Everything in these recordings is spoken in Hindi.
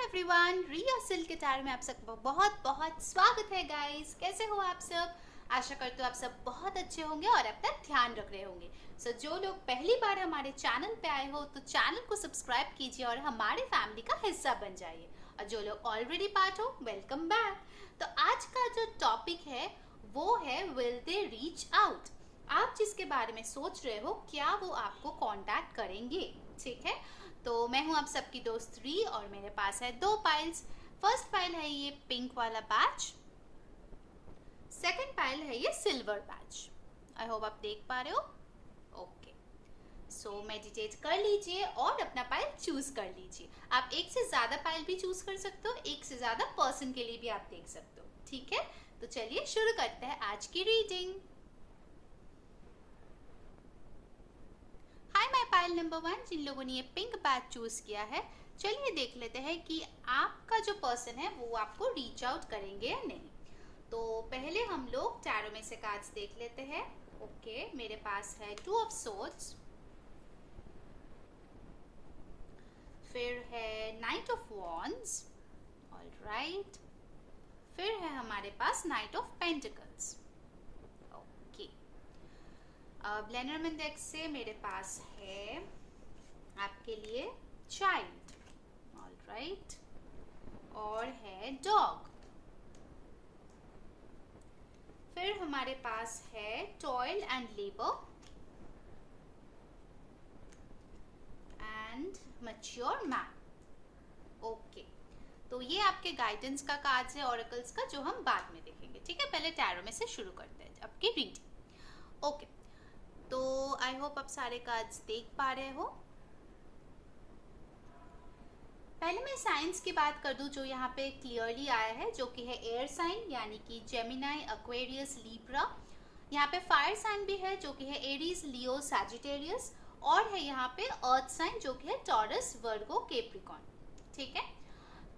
एवरीवन, रिया सिल्क के टायर में आप सबका बहुत बहुत स्वागत है गाइस। कैसे हो आप सब? आशा करती हूँ आप सब बहुत अच्छे होंगे और अपना ध्यान रख रहे होंगे। जो लोग पहली बार हमारे चैनल पे आए हो तो चैनल को सब्सक्राइब कीजिए और हमारे फैमिली का हिस्सा बन जाइए, और जो लोग ऑलरेडी पार्ट हो वेलकम बैक। तो आज का जो टॉपिक है वो है विल दे रीच आउट। आप जिसके बारे में सोच रहे हो क्या वो आपको कांटेक्ट करेंगे? ठीक है, तो मैं हूं आप सबकी दोस्त री और मेरे पास है दो पाइल्स। फर्स्ट पाइल है ये पिंक वाला पैच, सेकंड पाइल है ये सिल्वर पैच। आई होप आप देख पा रहे हो। ओके, सो मेडिटेट कर लीजिए और अपना पाइल चूज कर लीजिए। आप एक से ज्यादा पाइल भी चूज कर सकते हो, एक से ज्यादा पर्सन के लिए भी आप देख सकते हो। ठीक है, तो चलिए शुरू करते हैं आज की reading. Hi my pile number 1, जिन लोगों ने ये पिंक पैच चूज किया है, चलिए देख लेते हैं कि आपका जो पर्सन है वो आपको रीच आउट करेंगे या नहीं। तो पहले हम लोग टैरो में से कार्ड्स देख लेते हैं। ओके, मेरे पास है टू ऑफ सोर्ड्स, फिर है नाइट ऑफ वॉन्ड्स, ऑलराइट, फिर है हमारे पास नाइट ऑफ पेंटिकल्स। ब्लेंडरमैन डेक से मेरे पास है आपके लिए चाइल्ड, ऑलराइट, और है डॉग। फिर हमारे पास है toil and labour and mature man. Okay, तो ये आपके गाइडेंस का कार्ड्स है ऑरेकल्स का, जो हम बाद में देखेंगे। ठीक है, पहले टैरो में से शुरू करते हैं आपकी रीडिंग। ओके, तो आई होप आप सारे कार्ड्स देख पा रहे हो। पहले मैं साइंस की बात कर दूं जो यहाँ पे क्लियरली आया है, जो कि है एयर साइन, यानी कि जेमिनाई, एक्वेरियस, लिब्रा। यहाँ पे फायर साइन भी है जो कि है एरीज, लियो, सैजिटेरियस, और है यहाँ पे अर्थ साइन जो कि है टॉरस, वर्गो, कैप्रिकॉर्न। ठीक है,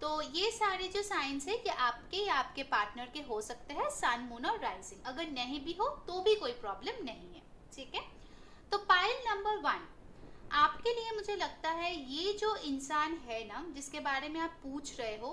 तो ये सारे जो साइंस है ये आपके या आपके पार्टनर के हो सकते हैं, सन, मून और राइजिंग। अगर नहीं भी हो तो भी कोई प्रॉब्लम नहीं है। ठीक है, तो पाइल नंबर 1 आपके लिए मुझे लगता है ये जो इंसान है ना जिसके बारे में आप पूछ रहे हो,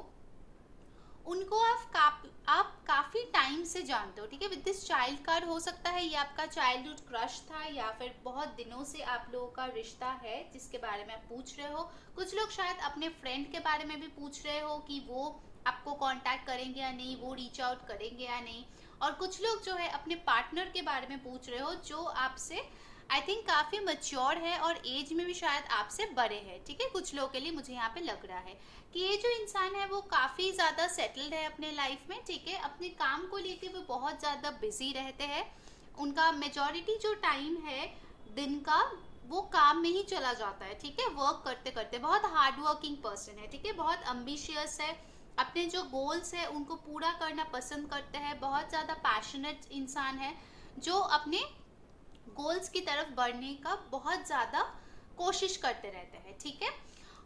उनको आप काफी टाइम से जानते हो। ठीक है, विद दिस चाइल्ड कार्ड हो सकता है ये आपका चाइल्डहुड क्रश था, या फिर बहुत दिनों से आप लोगों का रिश्ता है जिसके बारे में आप पूछ रहे हो। कुछ लोग शायद अपने फ्रेंड के बारे में भी पूछ रहे हो कि वो आपको कांटेक्ट करेंगे या नहीं, वो रीच आउट करेंगे या नहीं। और कुछ लोग जो है अपने पार्टनर के बारे में पूछ रहे हो जो आपसे आई थिंक काफी मैच्योर है और एज में भी शायद आपसे बड़े हैं। ठीक है, कुछ लोगों के लिए मुझे यहाँ पे लग रहा है कि ये जो इंसान है वो काफी ज्यादा सेटल्ड है अपने लाइफ में। ठीक है, अपने काम को लेके वो बहुत ज्यादा बिजी रहते हैं। उनका मेजोरिटी जो टाइम है दिन का वो काम में ही चला जाता है। ठीक है, वर्क करते करते, बहुत हार्ड वर्किंग पर्सन है। ठीक है, बहुत अम्बिशियस है, अपने जो गोल्स है उनको पूरा करना पसंद करते हैं। बहुत ज्यादा पैशनेट इंसान है जो अपने गोल्स की तरफ बढ़ने का बहुत ज्यादा कोशिश करते रहते हैं। ठीक है,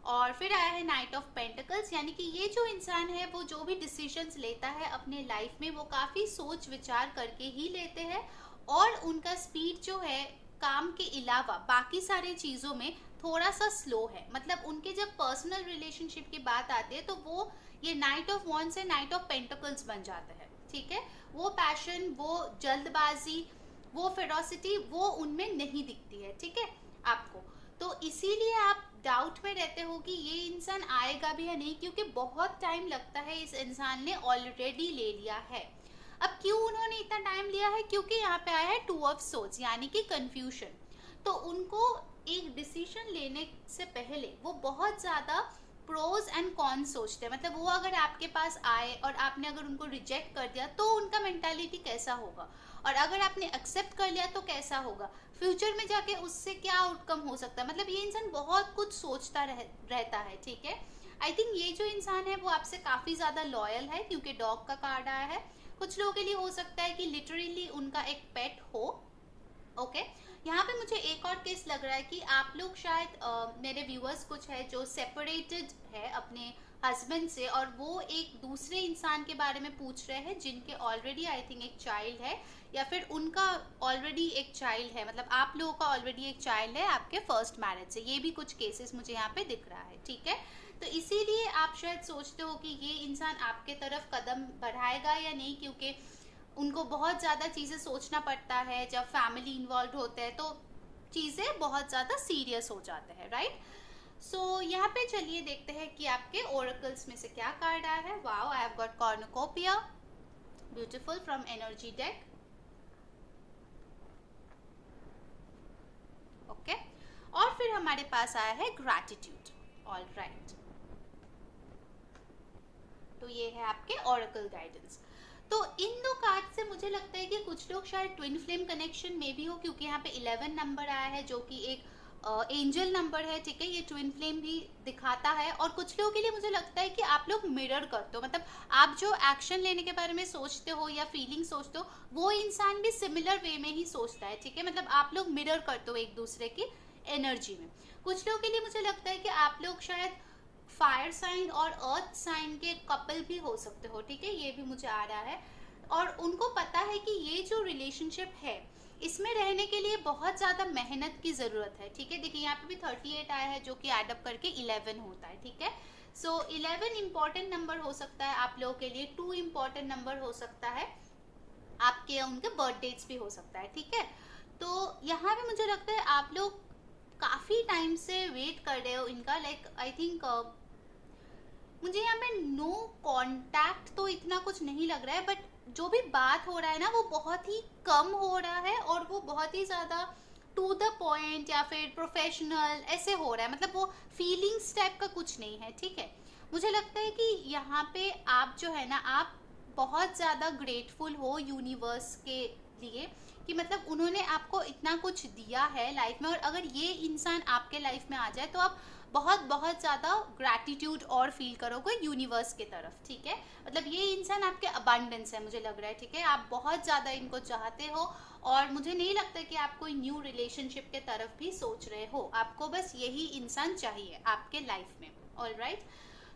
और फिर आया है नाइट ऑफ पेंटिकल्स, यानी कि ये जो इंसान है वो जो भी डिसीजंस लेता है अपने लाइफ में वो काफी सोच विचार करके ही लेते हैं, और उनका स्पीड जो है काम के अलावा बाकी सारी चीजों में थोड़ा सा स्लो है। मतलब उनके जब पर्सनल रिलेशनशिप की बात आती है तो वो ये नाइट ऑफ वॉन्ड्स से नाइट ऑफ पेंटिकल्स बन जाता है। ठीक है, वो पैशन, वो जल्दबाजी, वो फेरोसिटी वो उनमें नहीं दिखती है। ठीक है आपको, तो इसीलिए आप डाउट में रहते हो कि ये इंसान आएगा भी या नहीं, क्योंकि बहुत टाइम लगता है, इस इंसान ने ऑलरेडी ले लिया है। अब क्यों उन्होंने इतना टाइम लिया है? क्योंकि यहाँ पे आया है टू ऑफ सोर्ड्स, यानी कि कंफ्यूजन। तो उनको एक डिसीजन लेने से पहले वो बहुत ज्यादा प्रोज एंड कॉन्स सोचते हैं। मतलब वो अगर आपके पास आए और आपने अगर उनको रिजेक्ट कर दिया तो उनका मेंटालिटी कैसा होगा, और अगर आपने एक्सेप्ट कर लिया तो कैसा होगा, फ्यूचर में जाके उससे क्या आउटकम हो सकता है। मतलब ये इंसान बहुत कुछ सोचता रहता है। ठीक है, आई थिंक ये जो इंसान है वो आपसे काफी ज्यादा लॉयल है, क्योंकि डॉग का कार्ड आया है। कुछ लोगों के लिए हो सकता है कि लिटरली उनका एक पेट हो। ओके, यहाँ पे मुझे एक और केस लग रहा है कि आप लोग शायद मेरे व्यूअर्स कुछ है जो सेपरेटेड है अपने हस्बैंड से, और वो एक दूसरे इंसान के बारे में पूछ रहे हैं जिनके ऑलरेडी आई थिंक एक चाइल्ड है, या फिर उनका ऑलरेडी एक चाइल्ड है। मतलब आप लोगों का ऑलरेडी एक चाइल्ड है आपके फर्स्ट मैरिज से। ये भी कुछ केसेस मुझे यहाँ पे दिख रहा है। ठीक है, तो इसीलिए आप शायद सोचते हो कि ये इंसान आपके तरफ कदम बढ़ाएगा या नहीं, क्योंकि उनको बहुत ज़्यादा चीज़ें सोचना पड़ता है। जब फैमिली इन्वॉल्व होते हैं तो चीज़ें बहुत ज़्यादा सीरियस हो जाते हैं, राइट। सो यहाँ पे चलिए देखते हैं कि आपके ओरेकल्स में से क्या कार्ड आया है। Wow, I have got cornucopia, beautiful, from energy deck. Okay, और फिर हमारे पास आया है ग्रैटिट्यूड। ऑल राइट, तो ये है आपके ओरेकल गाइडेंस। तो इन दो कार्ड से मुझे लगता है कि कुछ लोग शायद ट्विन फ्लेम कनेक्शन में भी हो, क्योंकि यहाँ पे 11 नंबर आया है जो कि एक एंजल नंबर है, ठीक है। ये ट्विन फ्लेम भी दिखाता है। और कुछ लोगों के लिए मुझे लगता है कि आप लोग मिरर करते हो, मतलब आप जो एक्शन लेने के बारे में सोचते हो या फीलिंग सोचते हो, वो इंसान भी सिमिलर वे में ही सोचता है, ठीक है। मतलब आप लोग मिरर करते हो एक दूसरे की एनर्जी में। कुछ लोगों के लिए मुझे लगता है कि आप लोग शायद फायर साइन और अर्थ साइन के कपल भी हो सकते हो, ठीक है। ये भी मुझे आ रहा है। और उनको पता है कि ये जो रिलेशनशिप है, इसमें रहने के लिए बहुत ज़्यादा मेहनत की ज़रूरत है, ठीक है। देखिए यहाँ पे भी 38 आया है जो कि एडअप करके 11 होता है, ठीक है। सो 11 इंपॉर्टेंट नंबर हो सकता है आप लोगों के लिए, 2 इंपॉर्टेंट नंबर हो सकता है आपके, उनके बर्थ डेट्स भी हो सकता है, ठीक है। तो यहाँ पे मुझे लगता है आप लोग काफ़ी टाइम से वेट कर रहे हो इनका, लाइक आई थिंक मुझे यहाँ पे नो कांटेक्ट तो इतना कुछ नहीं लग रहा है, बट जो भी बात हो रहा है ना वो बहुत ही कम हो रहा है, और वो बहुत ही ज़्यादा टू द पॉइंट या फिर प्रोफेशनल ऐसे हो रहा है। मतलब वो फीलिंग्स टाइप का कुछ नहीं है, ठीक है। मुझे लगता है कि यहाँ पे आप जो है ना, आप बहुत ज़्यादा ग्रेटफुल हो यूनिवर्स के लिए, कि मतलब उन्होंने आपको इतना कुछ दिया है लाइफ में, और अगर ये इंसान आपके लाइफ में आ जाए तो आप बहुत बहुत ज़्यादा ग्रैटिट्यूड और फील करोगे यूनिवर्स के तरफ, ठीक है। मतलब ये इंसान आपके अबंडेंस है मुझे लग रहा है, ठीक है। आप बहुत ज़्यादा इनको चाहते हो, और मुझे नहीं लगता कि आप कोई न्यू रिलेशनशिप के तरफ भी सोच रहे हो। आपको बस यही इंसान चाहिए आपके लाइफ में, ऑल राइट।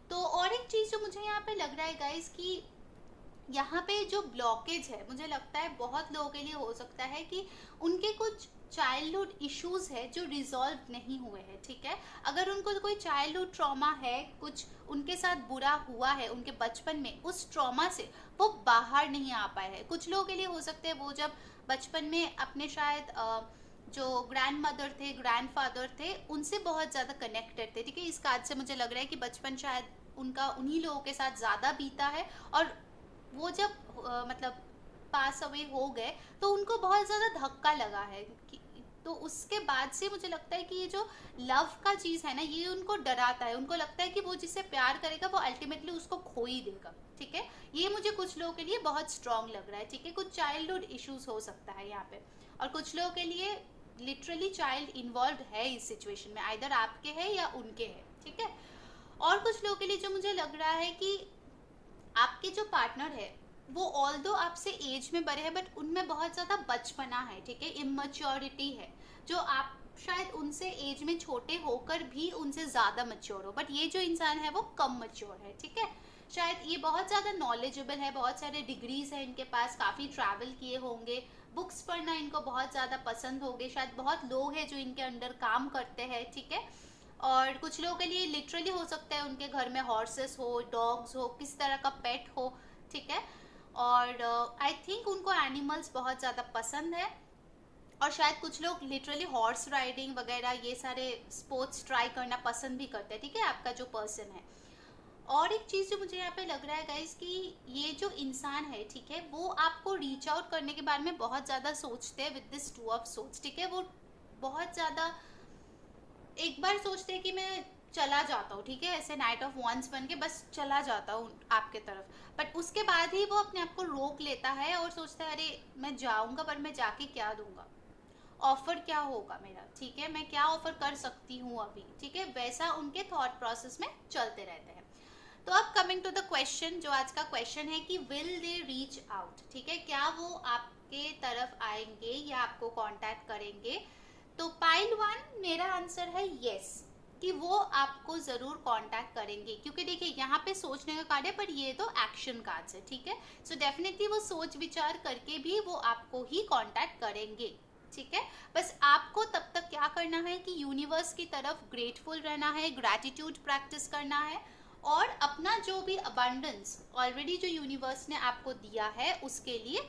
तो और एक चीज़ जो मुझे यहाँ पे लग रहा है गाइस, कि यहाँ पे जो ब्लॉकेज है मुझे लगता है बहुत लोगों के लिए हो सकता है कि उनके कुछ चाइल्डहुड इश्यूज है जो रिजॉल्व नहीं हुए हैं, ठीक है। अगर उनको कोई चाइल्डहुड ट्रॉमा है, कुछ उनके साथ बुरा हुआ है उनके बचपन में, उस ट्रॉमा से वो बाहर नहीं आ पाए हैं। कुछ लोगों के लिए हो सकते हैं वो जब बचपन में अपने शायद जो ग्रैंड मदर थे, ग्रैंड फादर थे, उनसे बहुत ज़्यादा कनेक्टेड थे, ठीक है। इस कार्ड से मुझे लग रहा है कि बचपन शायद उनका उन्हीं लोगों के साथ ज़्यादा बीता है, और वो जब मतलब पास अवे हो गए तो उनको बहुत ज़्यादा धक्का लगा है कि, तो उसके बाद से मुझे लगता है कि ये जो लव का चीज़ है ना, ये उनको डराता है। उनको लगता है कि वो जिससे प्यार करेगा वो अल्टीमेटली उसको खो ही देगा, ठीक है। ये मुझे कुछ लोगों के लिए बहुत स्ट्रांग लग रहा है, ठीक है। कुछ चाइल्डहुड इश्यूज हो सकता है यहाँ पे, और कुछ लोगों के लिए लिटरली चाइल्ड इन्वॉल्व है इस सिचुएशन में, आइदर आपके है या उनके है, ठीक है। और कुछ लोगों के लिए जो मुझे लग रहा है कि आपके जो पार्टनर है वो ऑल दो आपसे एज में बड़े हैं, बट उनमें बहुत ज़्यादा बचपना है, ठीक है। इमेच्योरिटी है, जो आप शायद उनसे एज में छोटे होकर भी उनसे ज़्यादा मच्योर हो, बट ये जो इंसान है वो कम मच्योर है, ठीक है। शायद ये बहुत ज़्यादा नॉलेजेबल है, बहुत सारे डिग्रीज है इनके पास, काफ़ी ट्रैवल किए होंगे, बुक्स पढ़ना इनको बहुत ज़्यादा पसंद होंगे, शायद बहुत लोग हैं जो इनके अंडर काम करते हैं, ठीक है। और कुछ लोगों के लिए लिटरली हो सकता है उनके घर में हॉर्सेस हो, डॉग्स हो, किस तरह का पेट हो, ठीक है। और आई थिंक उनको एनिमल्स बहुत ज़्यादा पसंद है, और शायद कुछ लोग लिटरली हॉर्स राइडिंग वगैरह ये सारे स्पोर्ट्स ट्राई करना पसंद भी करते हैं, ठीक है, आपका जो पर्सन है। और एक चीज़ जो मुझे यहाँ पे लग रहा है गाइस, कि ये जो इंसान है, ठीक है, वो आपको रीच आउट करने के बारे में बहुत ज़्यादा सोचते हैं विद दिस 2 ऑफ सोर्ड्स, ठीक है। वो बहुत ज़्यादा एक बार सोचते हैं कि मैं चला जाता हूँ, ठीक है, ऐसे नाइट ऑफ वंस बन के बस चला जाता हूँ आपके तरफ, बट उसके बाद ही वो अपने आप को रोक लेता है और सोचता है अरे मैं जाऊँगा पर मैं जाके क्या दूंगा, ऑफर क्या होगा मेरा, ठीक है, मैं क्या ऑफर कर सकती हूँ अभी, ठीक है। वैसा उनके थॉट प्रोसेस में चलते रहते हैं। तो अब कमिंग टू द क्वेश्चन, जो आज का क्वेश्चन है कि विल दे रीच आउट, ठीक है, क्या वो आपके तरफ आएंगे या आपको कांटेक्ट करेंगे। तो पाइल 1 मेरा आंसर है यस, कि वो आपको जरूर कांटेक्ट करेंगे, क्योंकि देखिए यहाँ पे सोचने का कार्ड है पर ये तो एक्शन कार्ड है, ठीक है। सो डेफिनेटली वो सोच विचार करके भी वो आपको ही कांटेक्ट करेंगे, ठीक है। बस आपको तब तक क्या करना है कि यूनिवर्स की तरफ ग्रेटफुल रहना है, ग्रैटिट्यूड प्रैक्टिस करना है, और अपना जो भी अबंडेंस ऑलरेडी जो यूनिवर्स ने आपको दिया है उसके लिए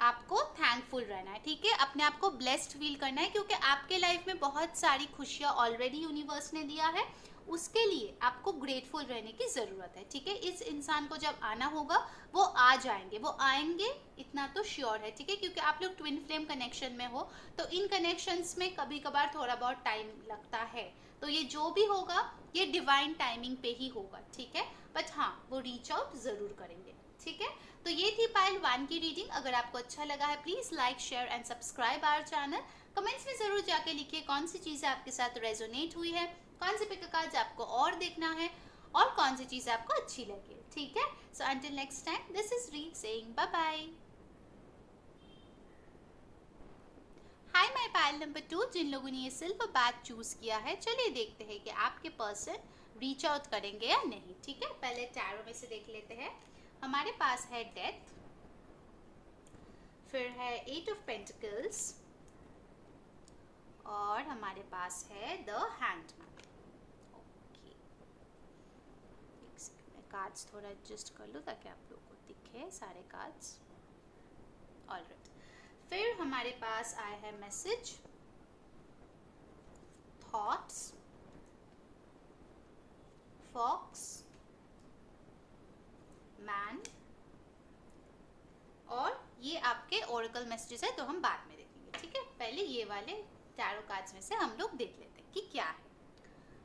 आपको थैंकफुल रहना है। ठीक है, अपने आप को ब्लेस्ड फील करना है, क्योंकि आपके लाइफ में बहुत सारी खुशियाँ ऑलरेडी यूनिवर्स ने दिया है, उसके लिए आपको ग्रेटफुल रहने की ज़रूरत है। ठीक है, इस इंसान को जब आना होगा वो आ जाएंगे, वो आएंगे, इतना तो श्योर है। ठीक है, क्योंकि आप लोग ट्विन फ्लेम कनेक्शन में हो, तो इन कनेक्शंस में कभी कभार थोड़ा बहुत टाइम लगता है, तो ये जो भी होगा ये डिवाइन टाइमिंग पे ही होगा। ठीक है, बट हाँ, वो रीच आउट ज़रूर करेंगे। ठीक है, तो ये थी पाइल 1 की रीडिंग। अगर आपको अच्छा लगा है please like, share and subscribe our channel. Comments में जरूर जाके लिखिए कौन सी चीजें आपके साथ रेजोनेट हुई है, कौन से पिक कार्ड्स आपको और देखना है, और कौन सी चीजें आपको अच्छी लगी। ठीक है, so until next time, this is री saying bye bye. Hi my pile number 2, जिन लोगों ने ये सिल्वर बैग चूज किया है, चलिए देखते हैं कि आपके पर्सन रीच आउट करेंगे या नहीं। ठीक है, पहले टैरो में से देख लेते हैं। हमारे पास है डेथ, फिर है 8 ऑफ पेंटिकल्स, और हमारे पास है द हैंगमैन। ओके, एक सेकंड, मैं कार्ड्स थोड़ा एडजस्ट कर लूँ ताकि आप लोगों को दिखे सारे कार्ड्स। ऑलराइट, फिर हमारे पास आया है मैसेज, थॉट्स, फॉक्स, मैन, और ये आपके ओरेकल मैसेजेस है तो हम बाद में देखेंगे। ठीक है, पहले ये वाले टैरो कार्ड्स में से हम लोग देख लेते हैं कि क्या है।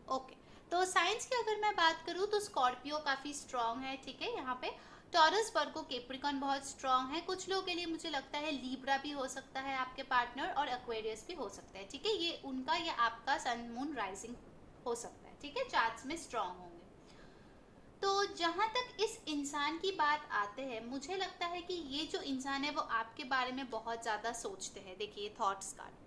ओके, तो साइंस की अगर मैं बात करूँ तो स्कॉर्पियो काफ़ी स्ट्रांग है। ठीक है, यहाँ पे टॉरस, वर्गो, कैप्रिकॉर्न बहुत स्ट्रांग है। कुछ लोगों के लिए मुझे लगता है लीब्रा भी हो सकता है आपके पार्टनर, और एक्वेरियस भी हो सकता है। ठीक है, ये उनका या आपका सन मून राइजिंग हो सकता है। ठीक है, चार्ट्स में स्ट्रांग होंगे। तो जहाँ तक इस इंसान की बात आते हैं, मुझे लगता है कि ये जो इंसान है वो आपके बारे में बहुत ज़्यादा सोचते हैं। देखिए थॉट्स कार्ड,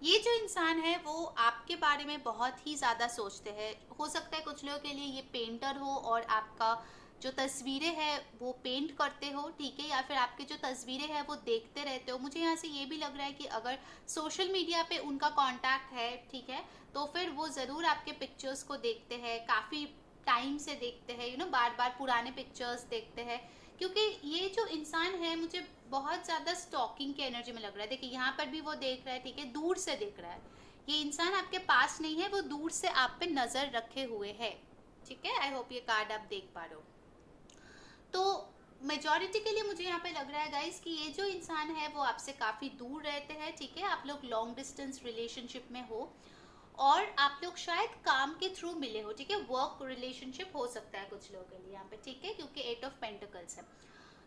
ये जो इंसान है वो आपके बारे में बहुत ही ज़्यादा सोचते हैं। हो सकता है कुछ लोगों के लिए ये पेंटर हो और आपका जो तस्वीरें हैं वो पेंट करते हो। ठीक है, या फिर आपके जो तस्वीरें हैं वो देखते रहते हो। मुझे यहाँ से ये भी लग रहा है कि अगर सोशल मीडिया पे उनका कांटेक्ट है, ठीक है, तो फिर वो ज़रूर आपके पिक्चर्स को देखते हैं, काफ़ी टाइम से देखते हैं, बार बार पुराने पिक्चर्स देखते हैं। क्योंकि ये जो इंसान है मुझे बहुत ज़्यादा स्टॉकिंग की एनर्जी में लग रहा है। देखिए यहाँ पर भी वो देख रहा है, ठीक है, दूर से देख रहा है। ये इंसान आपके पास नहीं है, वो दूर से आप पे नज़र रखे हुए है। ठीक है, आई होप ये कार्ड आप देख पा रहे हो। तो मेजॉरिटी के लिए मुझे यहाँ पे लग रहा है गाइस कि ये जो इंसान है वो आपसे काफ़ी दूर रहते हैं। ठीक है, आप लोग लॉन्ग डिस्टेंस रिलेशनशिप में हो, और आप लोग शायद काम के थ्रू मिले हो। ठीक है, वर्क रिलेशनशिप हो सकता है कुछ लोगों के लिए यहाँ पे। ठीक है, क्योंकि 8 ऑफ पेंटिकल्स है।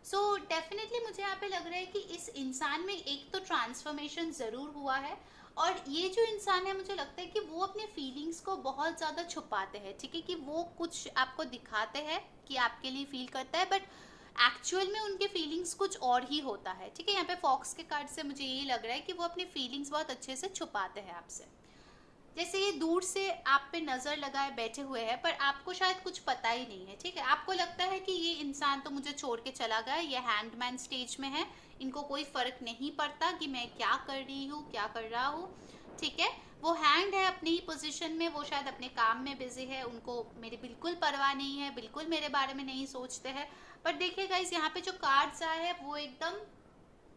सो डेफिनेटली मुझे यहाँ पे लग रहा है कि इस इंसान में एक तो ट्रांसफॉर्मेशन ज़रूर हुआ है, और ये जो इंसान है मुझे लगता है कि वो अपने फीलिंग्स को बहुत ज़्यादा छुपाते हैं। ठीक है, कि वो कुछ आपको दिखाते हैं कि आपके लिए फील करता है, बट एक्चुअल में उनके फीलिंग्स कुछ और ही होता है। ठीक है, यहाँ पे फॉक्स के कार्ड से मुझे यही लग रहा है कि वो अपनी फीलिंग्स बहुत अच्छे से छुपाते हैं आपसे। जैसे ये दूर से आप पे नज़र लगाए बैठे हुए हैं, पर आपको शायद कुछ पता ही नहीं है। ठीक है, आपको लगता है कि ये इंसान तो मुझे छोड़ के चला गया, ये हैंगमैन स्टेज में है, इनको कोई फ़र्क नहीं पड़ता कि मैं क्या कर रही हूँ, क्या कर रहा हूँ। ठीक है, वो हैंड है अपनी ही पोजीशन में, वो शायद अपने काम में बिजी है, उनको मेरी बिल्कुल परवाह नहीं है, बिल्कुल मेरे बारे में नहीं सोचते हैं। पर देखिए गाइस, यहाँ पे जो कार्ड्स आए हैं वो एकदम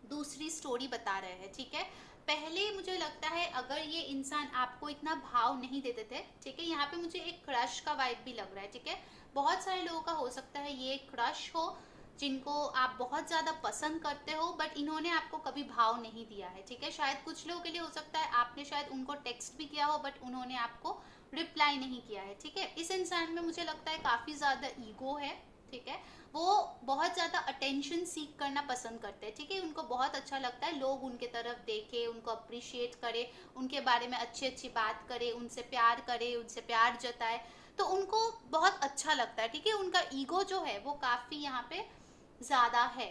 दूसरी स्टोरी बता रहे हैं। ठीक है, पहले मुझे लगता है अगर ये इंसान आपको इतना भाव नहीं देते थे, ठीक है, यहाँ पे मुझे एक क्रश का वाइब भी लग रहा है। ठीक है, बहुत सारे लोगों का हो सकता है ये क्रश हो, जिनको आप बहुत ज़्यादा पसंद करते हो, बट इन्होंने आपको कभी भाव नहीं दिया है। ठीक है, शायद कुछ लोगों के लिए हो सकता है आपने शायद उनको टेक्स्ट भी किया हो, बट उन्होंने आपको रिप्लाई नहीं किया है। ठीक है, इस इंसान में मुझे लगता है काफ़ी ज़्यादा ईगो है। ठीक है, वो बहुत ज़्यादा अटेंशन सीख करना पसंद करते हैं। ठीक है, उनको बहुत अच्छा लगता है लोग उनके तरफ देखें, उनको अप्रिशिएट करें, उनके बारे में अच्छी अच्छी बात करें, उनसे प्यार करें, उनसे प्यार जताए, तो उनको बहुत अच्छा लगता है। ठीक है, उनका ईगो जो है वो काफ़ी यहाँ पे ज़्यादा है।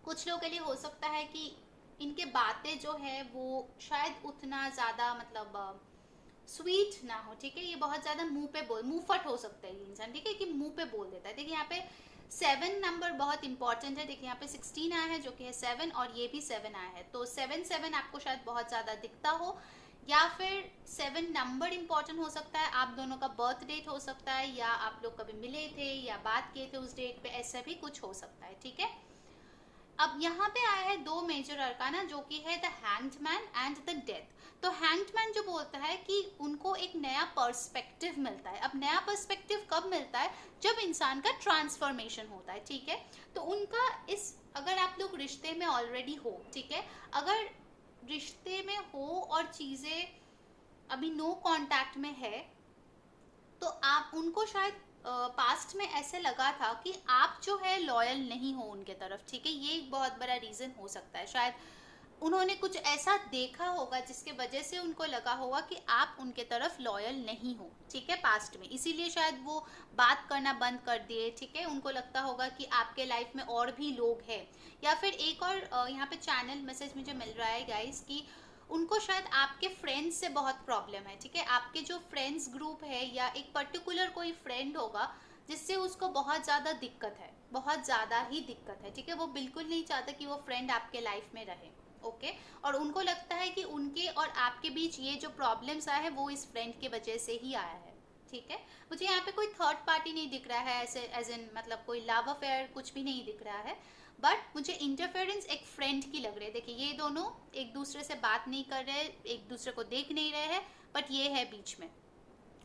कुछ लोगों के लिए हो सकता है कि इनके बातें जो है वो शायद उतना ज़्यादा मतलब स्वीट ना हो। ठीक है, ये बहुत ज़्यादा मुंह पे बोल मुंहफट हो सकता है ये इंसान। ठीक है, कि मुंह पे बोल देता है। देखिए यहाँ पे 7 नंबर बहुत इंपॉर्टेंट है। देखिए यहाँ पे 16 आया है जो कि है 7, और ये भी 7 आया है, तो 7 आपको शायद बहुत ज्यादा दिखता हो, या फिर 7 नंबर इंपॉर्टेंट हो सकता है, आप दोनों का बर्थ डेट हो सकता है, या आप लोग कभी मिले थे या बात किए थे उस डेट पे, ऐसा भी कुछ हो सकता है, ठीक है। अब यहाँ पे आया है दो मेजर अरकाना जो कि है the hanged man and the death. तो हैंग्ड मैन जो बोलता है कि उनको एक नया पर्सपेक्टिव मिलता है। अब नया पर्सपेक्टिव कब मिलता है? जब इंसान का ट्रांसफॉर्मेशन होता है, ठीक है। तो उनका इस, अगर आप लोग रिश्ते में ऑलरेडी हो, ठीक है, अगर रिश्ते में हो और चीजें अभी नो कांटेक्ट में है, तो आप उनको शायद पास्ट में ऐसे लगा था कि आप जो है लॉयल नहीं हो उनके तरफ, ठीक है। ये एक बहुत बड़ा रीजन हो सकता है। शायद उन्होंने कुछ ऐसा देखा होगा जिसके वजह से उनको लगा होगा कि आप उनके तरफ लॉयल नहीं हो, ठीक है, पास्ट में। इसीलिए शायद वो बात करना बंद कर दिए, ठीक है। उनको लगता होगा कि आपके लाइफ में और भी लोग हैं, या फिर एक और यहाँ पे चैनल मैसेज मुझे मिल रहा है गाइस कि उनको शायद आपके फ्रेंड्स से बहुत प्रॉब्लम है, ठीक है। आपके जो फ्रेंड्स ग्रुप है या एक पर्टिकुलर कोई फ्रेंड होगा जिससे उसको बहुत ज़्यादा दिक्कत है, बहुत ज़्यादा ही दिक्कत है, ठीक है। वो बिल्कुल नहीं चाहता कि वो फ्रेंड आपके लाइफ में रहे, ओके। और उनको लगता है कि उनके और आपके बीच ये जो प्रॉब्लम्स आया है वो इस फ्रेंड के वजह से ही आया है, ठीक है। मुझे यहाँ पे कोई थर्ड पार्टी नहीं दिख रहा है, ऐसे एज इन मतलब कोई लव अफेयर कुछ भी नहीं दिख रहा है, बट मुझे इंटरफेरेंस एक फ्रेंड की लग रही है। देखिए ये दोनों एक दूसरे से बात नहीं कर रहे, एक दूसरे को देख नहीं रहे हैं, बट ये है बीच में,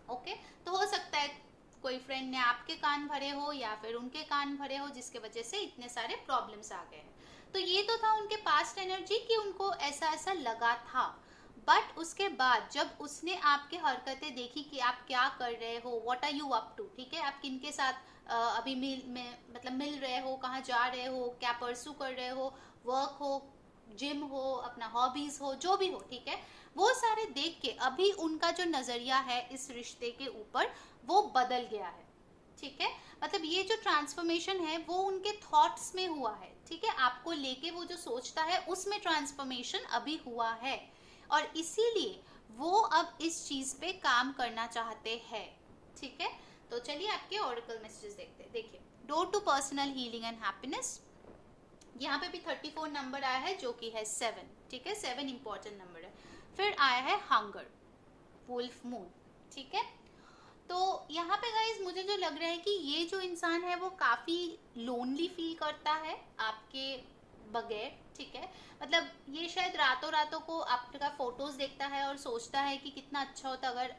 ओके। तो हो सकता है कोई फ्रेंड ने आपके कान भरे हो या फिर उनके कान भरे हो, जिसके वजह से इतने सारे प्रॉब्लम्स आ गए हैं। तो ये तो था उनके पास्ट एनर्जी कि उनको ऐसा ऐसा लगा था, बट उसके बाद जब उसने आपके हरकतें देखी कि आप क्या कर रहे हो, what are you up to, ठीक है, आप किनके साथ अभी मिल रहे हो, कहाँ जा रहे हो, क्या परसू कर रहे हो, वर्क हो, जिम हो, अपना हॉबीज हो, जो भी हो, ठीक है, वो सारे देख के अभी उनका जो नजरिया है इस रिश्ते के ऊपर वो बदल गया है, ठीक है। मतलब ये जो ट्रांसफॉर्मेशन है वो उनके थॉट्स में हुआ है, ठीक है। आपको लेके वो जो सोचता है उसमें ट्रांसफॉर्मेशन अभी हुआ है, और इसीलिए वो अब इस चीज पे काम करना चाहते हैं, ठीक है। तो चलिए आपके ऑरेकल मैसेजेस देखते हैं। देखिए, door to personal healing and happiness, यहाँ पे भी 34 नंबर आया है जो कि है 7, ठीक है। 7 इंपॉर्टेंट नंबर है। फिर आया है हंगर, वुल्फ मून, ठीक है। तो यहाँ पे गाइज मुझे जो लग रहा है कि ये जो इंसान है वो काफी लोनली फील करता है आपके बगैर, ठीक है। मतलब ये शायद रातों रातों को आपका फोटोज देखता है और सोचता है कि कितना अच्छा होता अगर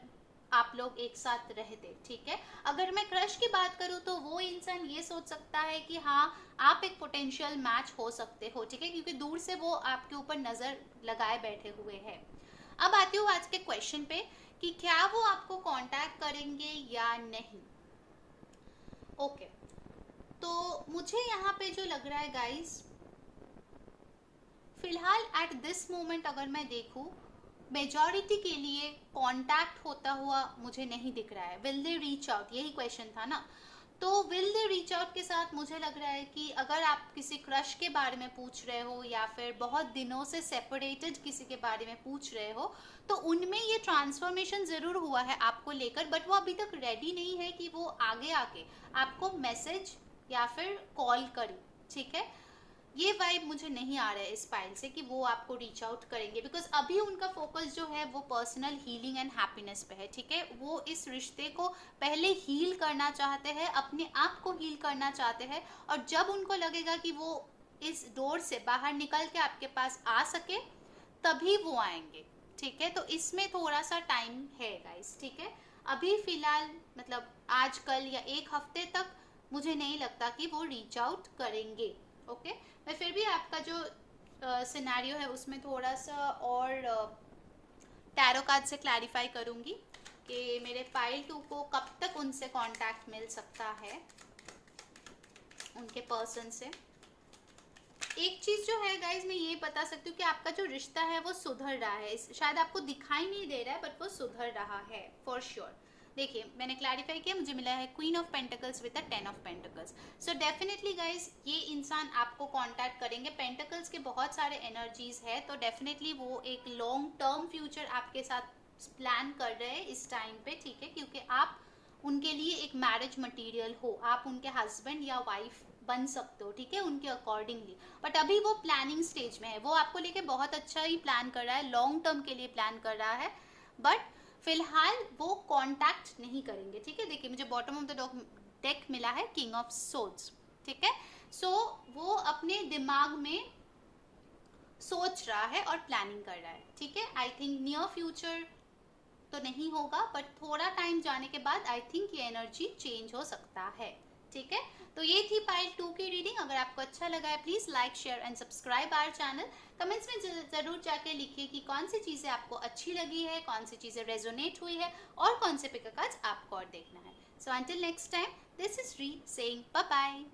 आप लोग एक साथ रहते, ठीक है। अगर मैं क्रश की बात करूँ तो वो इंसान ये सोच सकता है कि हाँ आप एक पोटेंशियल मैच हो सकते हो, ठीक है, क्योंकि दूर से वो आपके ऊपर नजर लगाए बैठे हुए हैं। अब आती हूँ आज के क्वेश्चन पे कि क्या वो आपको कांटेक्ट करेंगे या नहीं, ओके। तो मुझे यहाँ पे जो लग रहा है गाइस, फिलहाल एट दिस मोमेंट अगर मैं देखूँ, मेजॉरिटी के लिए कांटेक्ट होता हुआ मुझे नहीं दिख रहा है। विल दे रीच आउट, यही क्वेश्चन था ना। तो विल दे रीच आउट के साथ मुझे लग रहा है कि अगर आप किसी क्रश के बारे में पूछ रहे हो या फिर बहुत दिनों से सेपरेटेड किसी के बारे में पूछ रहे हो, तो उनमें ये ट्रांसफॉर्मेशन जरूर हुआ है आपको लेकर, बट वो अभी तक रेडी नहीं है कि वो आगे आके आपको मैसेज या फिर कॉल करे, ठीक है। ये वाइब मुझे नहीं आ रहा है इस फाइल से कि वो आपको रीच आउट करेंगे, बिकॉज अभी उनका फोकस जो है वो पर्सनल हीलिंग एंड हैप्पीनेस पे है, ठीक है। वो इस रिश्ते को पहले हील करना चाहते हैं, अपने आप को हील करना चाहते हैं, और जब उनको लगेगा कि वो इस डोर से बाहर निकल के आपके पास आ सके तभी वो आएंगे, ठीक है। तो इसमें थोड़ा सा टाइम है गाइस, ठीक है। अभी फिलहाल मतलब आज कल या एक हफ्ते तक मुझे नहीं लगता कि वो रीच आउट करेंगे, ओके। मैं फिर भी आपका जो सिनेरियो है उसमें थोड़ा सा और टैरो कार्ड से क्लैरिफाई करूंगी कि मेरे फाइल 2 को कब तक उनसे कांटेक्ट मिल सकता है, उनके पर्सन से। एक चीज जो है गाइज मैं ये बता सकती हूँ कि आपका जो रिश्ता है वो सुधर रहा है, शायद आपको दिखाई नहीं दे रहा है बट वो सुधर रहा है फॉर श्योर। देखिए मैंने क्लैरिफाई किया, मुझे मिला है queen of pentacles with the 10 of pentacles. So definitely guys ये इंसान आपको कांटेक्ट करेंगे। पेंटिकल्स के बहुत सारे एनर्जीज है, तो डेफिनेटली वो एक लॉन्ग टर्म फ्यूचर आपके साथ प्लान कर रहे हैं इस टाइम पे, ठीक है, क्योंकि आप उनके लिए एक मैरिज मटेरियल हो, आप उनके हस्बैंड या वाइफ बन सकते हो, ठीक है, उनके अकॉर्डिंगली। बट अभी वो प्लानिंग स्टेज में है, वो आपको लेके बहुत अच्छा ही प्लान कर रहा है, लॉन्ग टर्म के लिए प्लान कर रहा है, बट फिलहाल वो कांटेक्ट नहीं करेंगे, ठीक है। देखिए मुझे बॉटम ऑफ द डेक मिला है किंग ऑफ सोर्ड्स, ठीक है। सो वो अपने दिमाग में सोच रहा है और प्लानिंग कर रहा है, ठीक है। आई थिंक नियर फ्यूचर तो नहीं होगा, बट थोड़ा टाइम जाने के बाद आई थिंक ये एनर्जी चेंज हो सकता है, ठीक है। तो ये थी पाइल 2 की रीडिंग। अगर आपको अच्छा लगा है please like share and subscribe our channel. Comments में जरूर जाके लिखिए कि कौन सी चीजें आपको अच्छी लगी है, कौन सी चीजें रेजोनेट हुई है और कौन से पिक कार्ड्स आपको और देखना है। So until next time, this is री सेइंग बाय बाय।